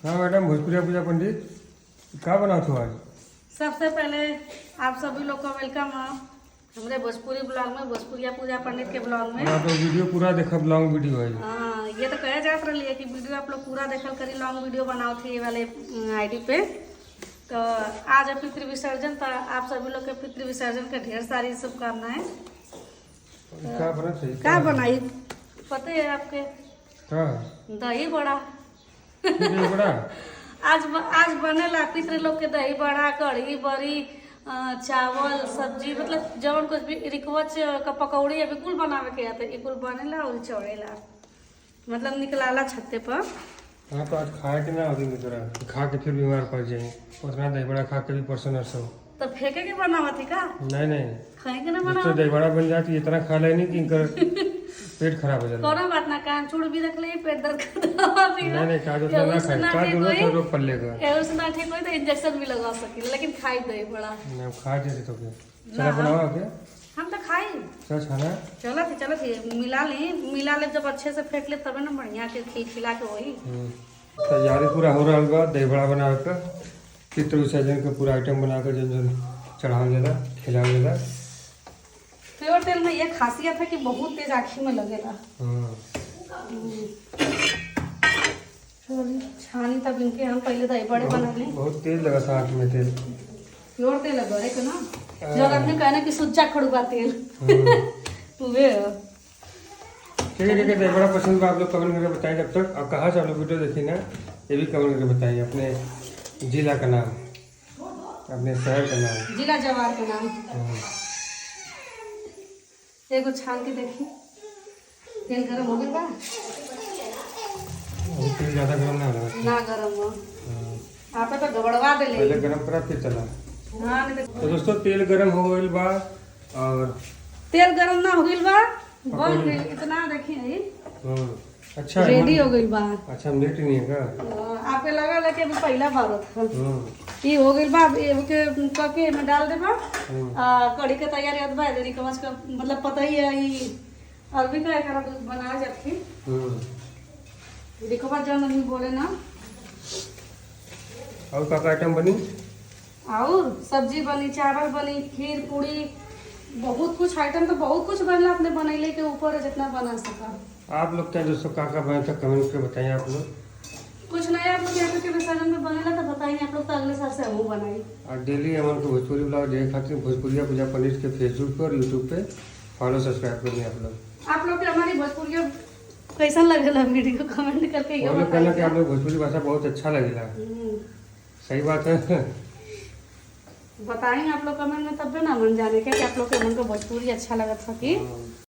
हाँ मैडम, भोजपुरिया पूजा पंडित क्या बनाओ हो आज? सबसे पहले आप सभी लोग का वेलकम है हमारे भोजपुरी ब्लॉग में, भोजपुरिया पूजा पंडित के ब्लॉग में। हाँ तो वीडियो पूरा देखब, लॉन्ग वीडियो है। हाँ, ये तो कहे जात रही है कि वीडियो आप लोग पूरा देखल करी, लॉन्ग वीडियो बनाओ थी ये वाले आईडी पे। तो आज है पितृ विसर्जन, तो आप सभी लोग के पितृ विसर्जन के ढेर सारी शुभकामनाएं। क्या बना चाहिए? क्या बनाई पता है आपके? क्या? दही बड़ा। वीडियो बड़ा? आज बनेला पितृ लोग के दही बड़ा, कढ़ी बड़ी, चावल सब्जी, मतलब जवन कुछ भी रिकवच का पकौड़ी अभी कुल बनावे के आते कुल बनेला और चढ़ेला, मतलब निकलाला छत्ते पर। हाँ तो आज खाए के ना होती तरह खा के फिर बीमार पड़ जाए। उतना दही बड़ा खा के भी पर्सन नर्स तो फेंके के बनावा थी का? नहीं खाए के ना तो बनावा। दही बड़ा बन जाती इतना खा ले नहीं कि इनकर पेट खराब हो जाता। कोनो बात ना, कान चूड़ भी रख ले, पेट दर्द का दवा भी ना। नहीं का जरूरत ना खाए, का जरूरत है रोग पल्ले का। एहू से ना ठीक होई तो इंजेक्शन भी लगा सकी, लेकिन खाई दही बड़ा ना खा जैसे तो के चला बनावा के हम तो खाई। सच है ना? चलो थी मिला ले जब अच्छे से फेंक ले तबे ना बढ़िया के खिला के वही। तैयारी पूरा हो रहा बा दही बड़ा बनावे का, पितृ विसर्जन का पूरा आइटम बना कर जन चढ़ावल जाला, खिलावल जाला। प्योर तेल में ये खासियत है कि बहुत तेज आँखी में लगेगा। छानी तब इनके हम पहले दही बड़े बना लें। बहुत तेज लगा था आँख में तेल। प्योर तेल है बड़े का ना, जो आपने कहना कि सुच्चा खड़ुआ तेल वे ठीक है दही बड़ा पसंद बा आप लोग कमेंट करके बताएं। जब तक अब कहाँ से आप लोग वीडियो देखी ना ये भी कमेंट करके बताइए, अपने जिला का नाम, अपने शहर का नाम, जिला जवार का नाम। एगो छान के देखी तेल गरम हो गया बा? अभी तेल ज़्यादा गर्म ना लगा ना गरम हो, आप तो गबड़वा दे ले। पहले गर्म करा फिर चला। हाँ नहीं तो दोस्तों तेल गर्म हो गई बा और तेल गरम ना हो गई बा, बन गई इतना देखिए अच्छा रेडी हो गई बा। अच्छा मिनट नहीं है का? आपके लगा लेके अभी पहला बार था ये हो गई बा। के करके में डाल दे बा। कढ़ी के तैयारी होत बा, देरी कमज का मतलब पता ही है ये अरबी का एकरा बना जाती। देखो बा जब नहीं बोले ना। और का आइटम बनी? और सब्जी बनी, चावल बनी, खीर पूरी, बहुत कुछ आइटम तो बहुत कुछ बनला अपने बनैले के ऊपर जितना बना सका। आप लोग क्या दोस्तों का बना था कमेंट करके बताइए। आप लोग कुछ नया आप लोग यहाँ के विसर्जन में बनेला तो बताइए आप लोग, तो अगले साल से हम बनाई। और डेली हमारे को भोजपुरी ब्लॉग देखे खातिर भोजपुरिया पूजा पंडित के फेसबुक पर और यूट्यूब पे फॉलो सब्सक्राइब करिए। आप लोग के हमारी भोजपुरिया कैसा लगेला वीडियो कमेंट करके ये कहना कि आप लोग भोजपुरी भाषा बहुत अच्छा लगेगा। सही बात है। बताएंगे आप लोग कमेंट में, तब भी ना मन जाने के कि आप लोग के मन को भोजपुरी अच्छा लगा था कि